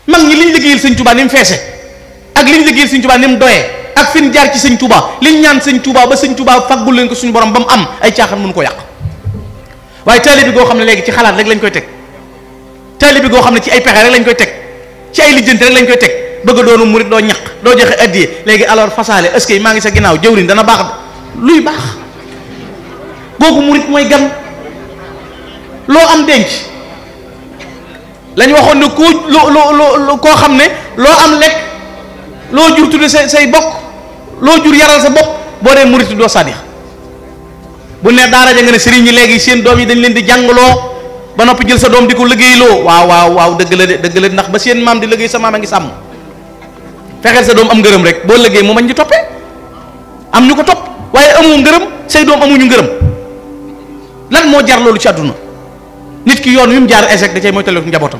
mag ñi liñ liggéeyal sëñ Touba ni mu feese ak liñ liggéeyal sëñ Touba ni mu doyee ak fi ñu jaar ci sëñ Touba liñ ñaan sëñ Touba ba sëñ Touba faggul leen ko suñu borom ba mu am ay caaxaan mënu ko yàq waaye taalibe goo xam ne léegi ci xalaat rek lañ koy teg taalibe goo xam ne ci ay pexe rek lañ koy teg ci ay lijjanti rek lañ koy teg bëgg a doonu murit doo ñaq doo joxe addiye léegi alors fasaale est-ce que maa ngi sa ginnaaw jëwriñ dana baax luy baax googu murit mooy gan loo am denc lañ waxoon ne koo xam ne loo am lekk loo jur tudde say bokk loo jur yaral sa bopp boo dee murit doo sadix bu ne daara ja nga ne sëriñ ñi léegi seen doom yi dañ leen di jàngaloo ba noppi jël sa doom di ko liggéeyloo waaw dëgg la de dëgg la ndax ba seen maam di liggéey sa maam a ngi sàmm fexeel sa doom am ngërëm rek boo liggéey mu mañ di toppee am ñu ko topp waaye amoo ngërëm say doom amuñu ngërëm lan moo jar loolu ci àdduna nit ki yoon wi mu jaar échec da cay mooy tale njabootam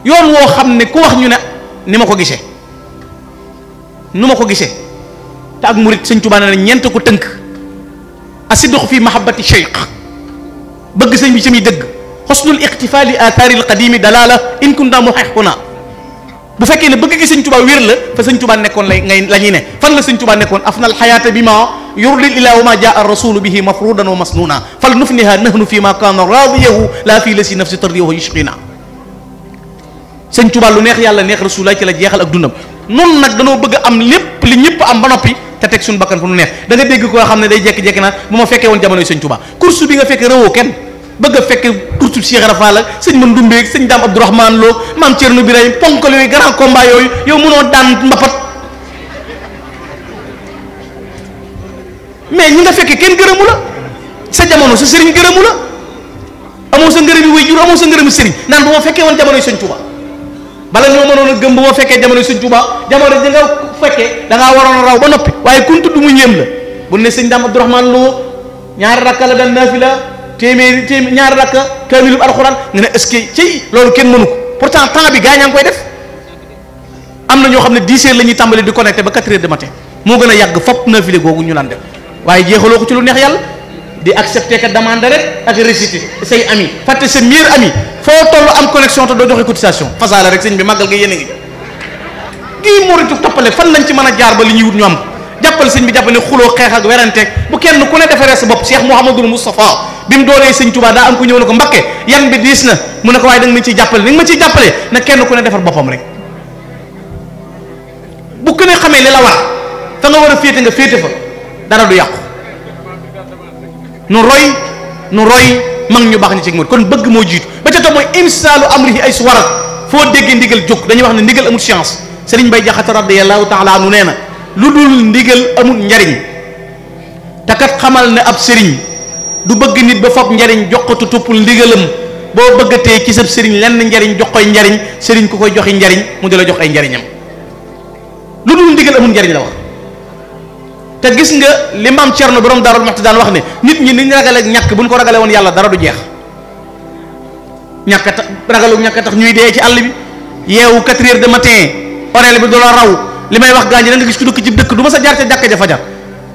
yoon woo xam ne ku wax ñu ne ni ma ko gisee nu ma ko gisee te ak murit sëñ Tuubaa ne ñeent ko tënk asidq fi mahabbati cheikh bëgg sëñ bi sami dëgg xusnul iqtifa li athari al qadimi dalala in kunta muhiquna bu fekkee ne bëgg gi sëñ Tuubaa wér la fa sëñ Tuubaa nekkoon la ñuy ne fan la sëñ Tuubaa nekkoon afna al xayaata bi ma yurdil ila wa ma jaa ar rasulu bihi mafrudan wa masnuna fal nufniha nahnu fi ma kana radiyahu la fi lasi nafsi tardiyahu yushqina sëñ Tuubaa lu neex yàlla neex rasulaay ci la jeexal ak dundam noonu nag danoo bëgg am lépp li ñëpp am ba noppi te teg suñu bakkan fu nu neex da nga dégg koo xam ne day jekki-jekki naan bu ma fekkee woon jamonoy sëñ Tuubaa course bi nga fekkee rëwoo kenn bëgg a fekk course Cheikh Rafal ak sëñ Man Dumbeeg sëñ Daam Abdourahmane Lo maam Thierno Birahim ponkal yooyu grand combat yooyu yow mënoo daan mbapat mais ñi nga fekkee kenn gërëmu la sa jamono sa sëriñ gërëmu la amoo sa ngërëmi way jur amoo sa ngërëmi sëriñ naan bu ma fekkee woon jamonoy sëñ Tuubaa bala ñoo mënoon a gëm bu ma fekkee jamonoy sëñ Tuubaa jamono ji nga fekkee da ngaa waroon a raw ba noppi waaye kun tudd mu ñéem la bu ne sëñ Daam Abdourahmane Lo ñaari rakka la daan naafila téeméeri ñaari rakka kaamilub alxuraan nga ne est-ce que ci loolu kenn mënu ko pourtant temps bi gaañaa ngi koy def am na ñoo xam ne 10 heures la ñuy tàmbali di connecté ba 4 heures du matin moo gën a yàgg fopp naafile googu ñu daan def waaye jeexaloo ko ci lu neex yàlla di accepté que demande rek ak récité say ami fàtte sa meilleur ami foo toll am connexion te doo joxe cotisation fasaale rek sëñ bi màggal nga yéen a ngi gii moritu toppale fan lañ ci mën a jaar ba li ñuy wut ñu am ko jàppal sëñ bi jàppal ne xuloo xeex ak weranteeg bu kenn ku ne defaree sa bopp Cheikh Mouhamadul Moustapha bi mu doonee sëñ Tuubaa daa am ku ñëw ne ko Mbakke yan bi diis na mu ne ko waaye da nga ma ciy jàppale ni nga ma ciy jàppale na kenn ku ne defar boppam rek bu ku ne xamee li la war fa nga war a féete nga féete fa dara du yàqu nu roy mag ñu baax ñi ci mur kon bëgg moo jiitu ba ca topp mooy imsaalu amrihi ay su waral foo déggee ndigal jóg dañuy wax ne ndigal amul chance Sëriñ Bay Jaxate radiyallahu taala anu nee na lu dul ndigal amul njariñ te kat xamal ne ab sëriñ du bëgg nit ba foog njariñ jox ko te toppul ndigalam boo bëggatee ci sab sëriñ lenn njariñ jox koy njariñ sëriñ ku koy joxi njariñ mu di la jox ay njariñam lu dul ndigal amul njariñ la wax te gis nga li maam Cerno borom Daarul Muxti daan wax ne nit ñi niñ ragale ñàkk buñ ko ragale woon yàlla dara du jeex ñàkk tax ragalu ñàkk tax ñuy dee ci àll bi yeewu 4 heures de matin horaire bi du la raw li may wax gaañ da nga gis ku dëkk ci dëkk du ma sa jaar ca jàkka ja fajar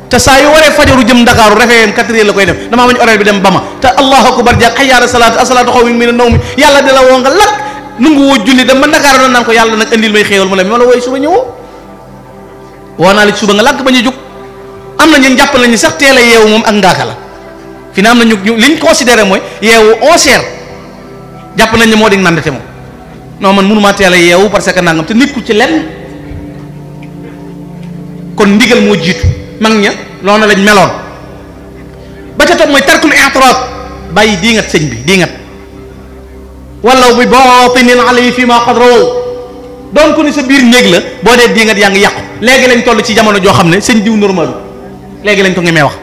te saa yu waree fajaru jëm Ndakaaru refee 4 heures la koy def damaa bañ horaire bi dem ba ma te allahu akbar jàkk xayyaara salaatu asalaatu xaw mi ne naw mi yàlla di la woo nga lakk nungu woo julli dem ba Ndakaaru doon naan ko yàlla nag andil may xéewal mu ne ma la wooy suba ñëwoo woo naa la ci suba nga làkk bañ a jóg am na ñun jàpp nañu sax teel a yeewu moom ak ngaaka la fi na am na ñu liñ considéré mooy yeewu 11 heures jàpp nañ ne moo di nandate moom non man mënumaa teel a yeewu parce que nangam te nit ku ci lenn kon ndigal moo jiitu mag ña loolu lañ meloon ba ca topp mooy tarkul i'tiraad bàyyi diingat sëñ bi diingat wala bi baatinin alayhi fi ma qad rawaw doon ko ni sa biir néeg la boo dee diingat yaa ngi yàqu léegi lañ toll ci jamono joo xam ne sëñ diw normal léegi lañ ko ngemee wax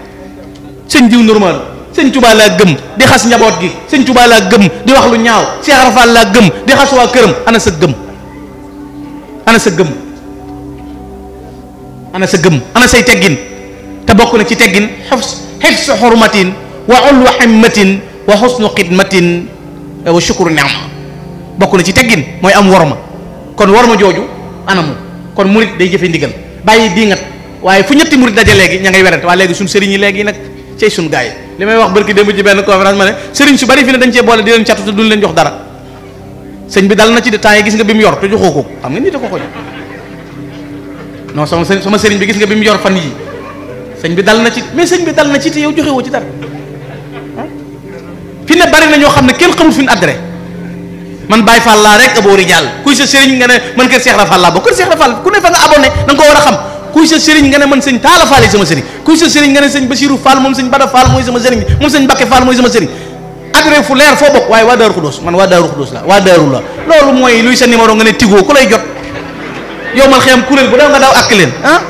sëñ diw normal sëñ Tuubaa laa gëm di xas njaboot gi sëñ Tuubaa laa gëm di wax lu ñaaw Cheikh Rafal laa gëm di xas waa këram ana sa gëm ana sa gëm ana sa gëm ana say teggin te bokk na ci teggin xifsu xurmatin wa ulwa himmatin wa xusnu xidmatin wa shukru ni'ma bokk na ci teggin mooy am worma kon worma jooju anamu kon murit day jëfe ndigal bàyyi diingat waaye fu ñetti murit daje léegi ña ngay werante waa léegi suñ sëriñ yi léegi nag cey suñ gaa yi li may wax barki démb ci benn conférence ma ne sëriñ su bari fi ne dañ cee boole di leen catu te duñ leen jox dara sëñ bi dal na ci de temps yi gis nga bi mu yor te joxoo ko xam nga nit a ko jox non sama sëriñ bi gis nga bi mu yor fan yi sëñ bi dal na ci mais sëñ bi dal na ci te yow joxe woo ci dara fi ne bari na ñoo xam ne kenn xamul fi ñu adré man Baye Fall laa rek aboori jàll kuy sa sëriñ nga ne man kër Cheikh Rafal laa bokk kër Cheikh Rafal ku ne fa nga abonné da nga ko war a xam kuy sa sëriñ nga ne man sëñ Talla Fall yi sama sëriñ kuy sa sëriñ nga ne sëñ Bassirou Fall moom sëñ Bada Fall mooy sama sëriñ moom sëñ Mbacké Fall mooy sama sëriñ adré fu leer foo bokk waaye waa Daaru Xudóos man waa Daaru Xudóos la waa Daaru la loolu mooy luy sa numéro nga ne Tigo ku lay jot yow mal xëyam kuréel bu daw nga daw ak leen ah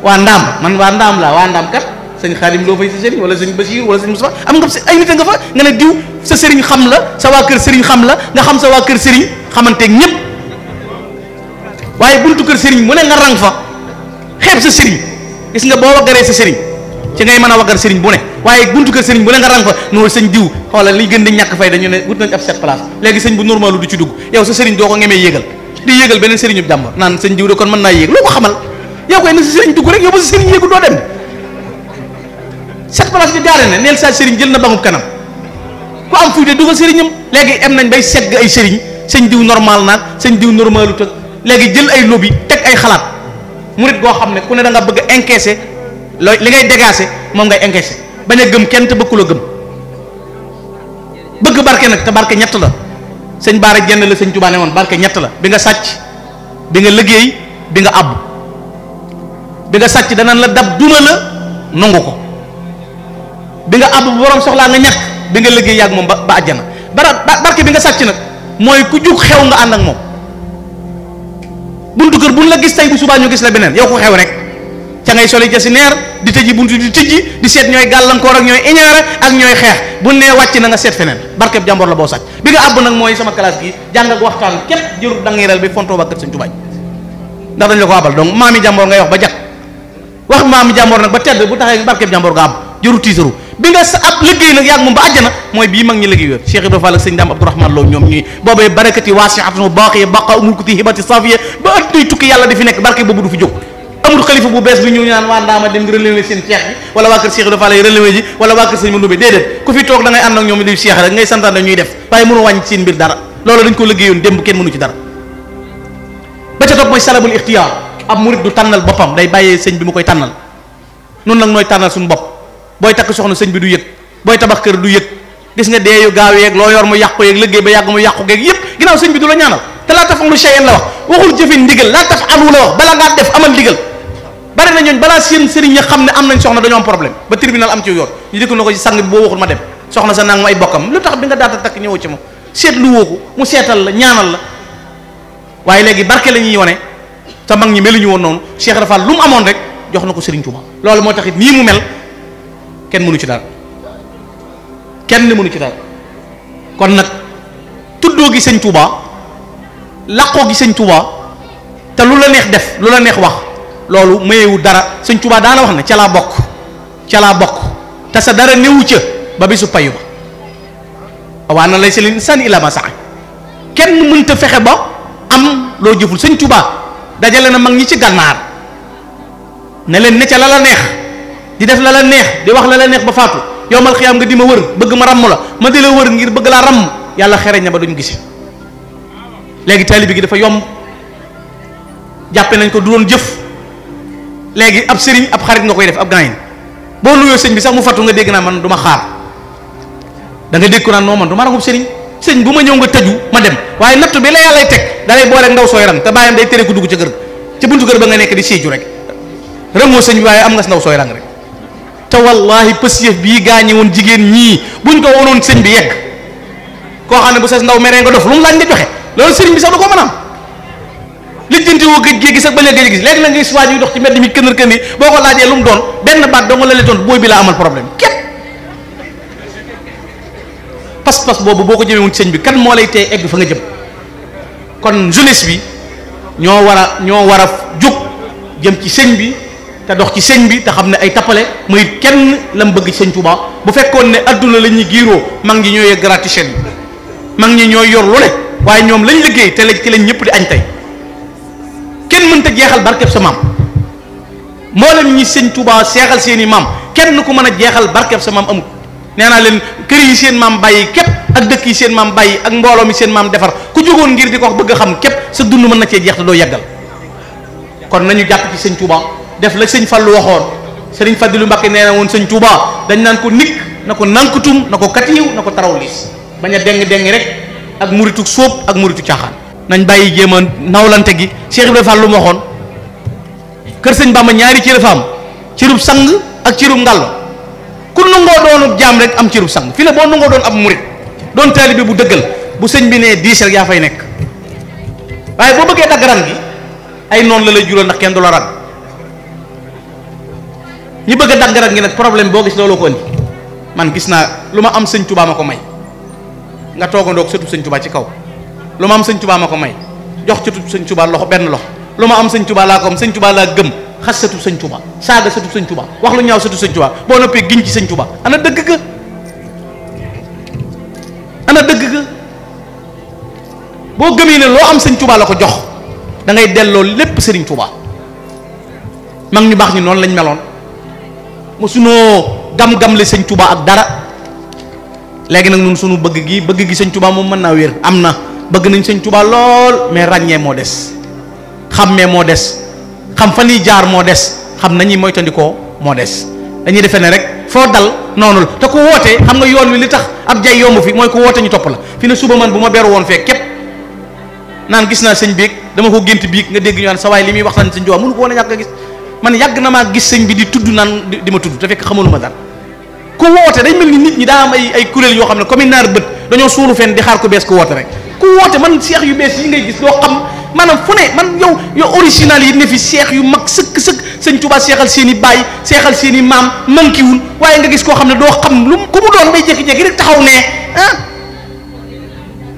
waa ndaam man waa ndaam la waa ndaam kat sëñ Xaadim loo fay sa sëriñ wala sëñ Basiir wala sëñ Mustafa am nga ay nit nga fa nga ne diw sa sëriñ xam la sa waa kër sëriñ xam la nga xam sa waa kër sëriñ xamanteeg ñëpp waaye buntu kër sëriñ mu ne nga rang fa xeeb sa sëriñ gis nga boo waggaree sa sëriñ ci ngay mën a waggar sëriñ bu ne waaye buntu kër sëriñ bu ne nga rang fa noonu sëñ diw xoolal liy gën di ñàkk fay dañu ne wut nañ ab set place léegi sëñ bu normalu du ci dugg yow sa sëriñ doo ko ngemee yéegal di yéegal beneen sëriñu jàmbur naan sëñ diw de kon mën naa yéeg loo ko xamal yow koy na sa sëriñ dugg rek yow ba sa sëriñ yéegul doo dem set place bi gaare ne neel sa sëriñ jël na bangub kanam ku am fuy de dugal sëriñam léegi am nañ bay segg ay sëriñ sëñ diw normal naag sëñ diw normalu tëg léegi jël ay lobby teg ay xalaat murit goo xam ne ku ne da nga bëgg a encaisser looy li ngay dégager moom ngay encaisser bañ a gëm kenn te bëgg la gëm bëgg barke nag te barke ñett la sëñ Baara jenn la sëñ Tuubaa ne woon barke ñett la bi nga sàcc bi nga liggéey bi nga àbb bi nga sàcc danañ la dab duma la nangu ko bi nga àbb bu borom soxlaa nga ñàkk bi nga liggéey yàgg moom ba àjjana barke bi nga sàcc nag mooy ku jug xew nga ànd ak moom buntu kër buñ la gis tey bu subaa ñu gis la beneen yow ko xew rek ca ngay soli jasi neer di tëji buntu di tijji di seet ñooy gàllankoor ak ñooy iñaare ak ñooy xeex bu nee wàcc na nga seet feneen barkeb jàmbor la boo sàcc bi nga àbb nag mooy sama classe gi jàng ak waxtaan képp jërul dangiral bi fontoo ba kër sëñ Tuubaa ndax dañ la ko abal donc maami jàmbor ngay wax ba jag wax maami jàmbor nag ba tedd bu taxee barkeb jàmbor nga àbb jëru tiisaru bi nga sa ab liggéey nag yàgg moom ba àjjana mooy bii mag ñi liggéey yoon Cheikh Ibrahima Fall ak sëñ Dame Abdourahmane Lo ñoom ñii boobee barakati waasi'atun baaqiya baqa mulkuti hibati safiya ba ëttuy tukki yàlla di fi nekk barke boobu du fi jóg amul xalifa bu bees bi ñu naan waa ndaama dem relever seen ceex bi wala waa kër Cheikh Ibrahima Fall relever ji wala waa kër sëñ Mandoumbé déedéet ku fi toog da ngay ànd ak ñoom di Cheikh rek ngay santaan ñuy def waaye mënu wàññi seen mbir dara loolu dañ ko liggéeyoon démb kenn mënu ci dara ba ca topp mooy salabul ixtiyaar ab murid du tànnal boppam day bàyyee sëñ bi mu koy tànnal noonu nag nooy tànnal suñu bopp booy takk soxna sëñ bi du yëg booy tabax kër du yëg gis nga dee yu gaaw yeeg loo yor mu yàqu yeeg liggéey ba yàgg mu yàqu geeg yëpp ginnaaw sëñ bi du la ñaanal te laa tafalu shay'an la wax waxul jëfe ndigal laa tafalu la wax bala ngaa def amal ndigal bari na ñooñ balaa seen sëriñ ya xam ne am nañ soxna dañoo am problème ba tribunal am ci yoon ñu dëkk na ko ci sang bi boo waxul ma dem soxna sa nang ma ay bokkam lu tax bi nga daata takk ñëwoo ci moom seetlu woo ko mu seetal la ñaanal la waaye léegi barke la ñuy wane te mag ñi meluñu woon noonu Cheikh Rafal lu mu amoon rek jox na ko Serigne Touba loolu moo taxit nii mu mel kenn mënu ci dara kenn mënu ci dara kon nag tuddoo gi sëñ Touba laqoo gi sëñ Touba te lu la neex def lu la neex wax loolu mayewu dara sëñ Touba daana wax ne ca laa bokk te sa dara newu ca ba bisu payu ba waa na lay selin sànni ila ma sax kenn mënta fexe ba am loo jëful sëñ Touba dajale na mag ñi ci gànnaar ne leen ne ca la la neex di def la la neex di wax la la neex ba faatu yowmal xiyaam nga di ma wër bëgg ma ràmm la ma di la wër ngir bëgg laa ràmm yàlla xereñ na ba duñ gise léegi taalibe gi dafa yomb jàppe nañ ko du doon jëf léegi ab sëriñ ab xarit nga koy def ab gaayin boo nuyoo sëñ bi sax mu fattu nga dégg naa man du ma xaar da nga dégg ko naan noo man du ma rangub sëriñ sëñ bu ma ñëw nga tëju ma dem waaye nattu bi la yàllay teg da lay boole ndaw sooy rang te bàyyam day tere ko dugg ca kër ca buntu kër ba nga nekk di siiju rek rëmoo sëñ bi waaye am nga ndaw sooy rang rek te wallahi pësiyëf bii gaañe woon jigéen ñii buñ ko wonoon sëñ bi yegg koo xam ne bu sa ndaw meree nga dof lu mu laaj nga joxe loolu sëriñ bi sax du ko mën a am lijjanti woo géej géej gis ak bañ a géej gis léegi la nga gis waa ji dox ci mbedd mi kënër kën yi boo ko laajee lu mu doon benn baat doo nga la leen booy bi laa amal problème képp pas-pas boobu boo ko jëmee woon ci sëñ bi kan moo lay tee egg fa nga jëm kon jeunesse bi ñoo war a jóg jëm ci sëñ bi te dox ci sëñ bi te xam ne ay tappale muy kenn la mu bëgg ci sëñ Touba bu fekkoon ne adduna la ñuy giiroo mag ñi ñooy gratte-ciel yi mag ñi ñooy yor lu ne waaye ñoom lañ liggéey te ci lañ ñëpp di añ tey kenn mënta jeexal barkeb sa maam mboolem ñi sëñ Touba seexal seeni maam kenn ku mën a jeexal barkeb sa maam amul nee naa leen kër yi seen maam bàyyi képp ak dëkk yi seen maam bàyyi ak mbooloo mi seen maam defar ku jógoon ngir di ko wax bëgg a xam képp sa dund mën na cee jeex te doo yàggal. kon nañu jàpp ci sëñ Touba def la sëñ Fallu waxoon sëriñ Fadilu Mbàkke nee na woon sëñ Touba dañ naan ko nikk na ko nankutum na ko katiiw na ko taraw liis bañ a deng rek ak muritu sóob ak muritu caaxaan. nañ bàyyi jéem a nawlante gi Cheikh Ibrahima Fall lu mu waxoon kër sëñ Bamba ñaari cër fa am cërub sang ak cërub ngàll ku nangoo doonu jaam rek am cërub sang fi ne boo nangoo doon ab murit doon taalibe bu dëggal bu sëñ bi nee diis rek yaa fay nekk waaye boo bëggee dagg ran gi ay noonu la lay jural ndax kenn du la ran ñi bëgg a dagg ran gi nag problème boo gis loolu ko indi man gis naa lu ma am sëñ Touba ma ko may nga toogandoog sëtub sëñ Touba ci kaw lu ma am sëñ Touba ma ko may jox sëtub sëñ Touba loxo benn loxo lu ma am sëñ Touba laa ko am sëñ Touba laa gëm xas sëtub sëñ Touba saaga sëtub sëñ Touba wax lu ñaaw sëtub sëñ Touba boo noppee giñ ci sëñ Touba ana dëgg ga ana dëgg ga boo gëmee ne loo am sëñ Touba la ko jox da ngay delloo lépp sëriñ Touba mag ñu baax ñi noonu lañ meloon mosunoo gam-gam le sëñ Touba ak dara léegi nag ñun sunu bëgg gi sëñ Touba moom mën naa wér am na bëgg nañ sëñ Touba lool mais ràññee moo des xàmmee moo des xam fa ñuy jaar moo des xam nañuy moytandikoo moo des dañuy defee ne rek foo dal noonu la te ku wootee xam nga yoon wi li tax ab jay yomb fi mooy ku woote ñu topp la fi ne suba man bu ma beru woon fee képp naan gis naa sëñ biig dama ko gént biig nga dégg ñu naan sa waay li muy waxtaan sëñ Touba mënu ko woon a ñàkk a gis man yàgg na maa gis sëñ bi di tudd naan di ma tudd te fekk xamaluma dara ku woote day mel ni nit ñi daa am ay kuréel yoo xam ne comme naar bët dañoo suulu fenn di xaar ku bees ku woote rek ku woote man seex yu bees yi ngay gis doo xam maanaam fu ne man yow original yi ne fi seex yu mag sëkk sëñ Touba seexal seen i baay seexal seen i maam mankiwul waaye nga gis koo xam ne doo xam lu ku mu doon day jékki-jékki rek taxaw ne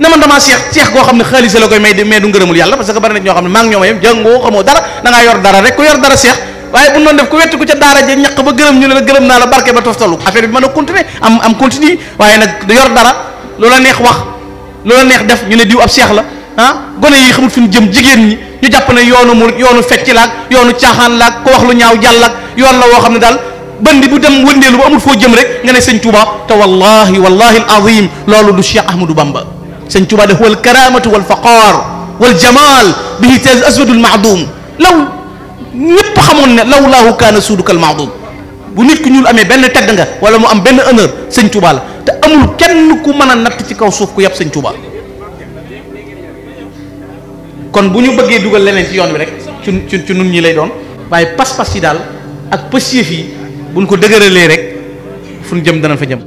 ne man damaa seex goo xam ne xaalis la koy may mais du ngërëmul yàlla parce que bari na ñoo xam ne maa ngi ñoom yem jàngoo xamoo dara da ngaa yor dara rek ku yor dara seex waaye bu noonu def ku wetti ku ca daara ja ñaq ba gërëm ñu ne la gërëm naa la barke ba toftalu affaire bi mën a continuer am continue waaye nag du yor dara loola neex wax loola neex def ñu ne diw ab seex la gone yi xamul fi ñu jëm jigéen ñi ñu jàpp ne yoonu fecc laag yoonu caaxaan laag ko wax lu ñaaw jàll ak yoon la woo xam ne daal bandi bu dem wëndeelu bu amul foo jëm rek nga ne sëñ Touba te wallahi al azim loolu du Cheikh Ahmadou Bamba sëñ Touba de huwa al karamatu wal faqar wal jamal bihi taz aswadul maadum law ñëpp xamoon ne lawlaahu kaana suudukal maadum bu nit ku ñuul amee benn tedd nga wala mu am benn honneur sëñ Touba la te amul kenn ku mën a natt ci kaw suuf ku yàpp sëñ Touba kon bu ñu bëggee dugal leneen ci yoon wi rek ci nun ñi lay doon waaye pas-pas yi daal ak pësief yi buñ ko dëgëralee rek fu ñu jëm dana fa jëm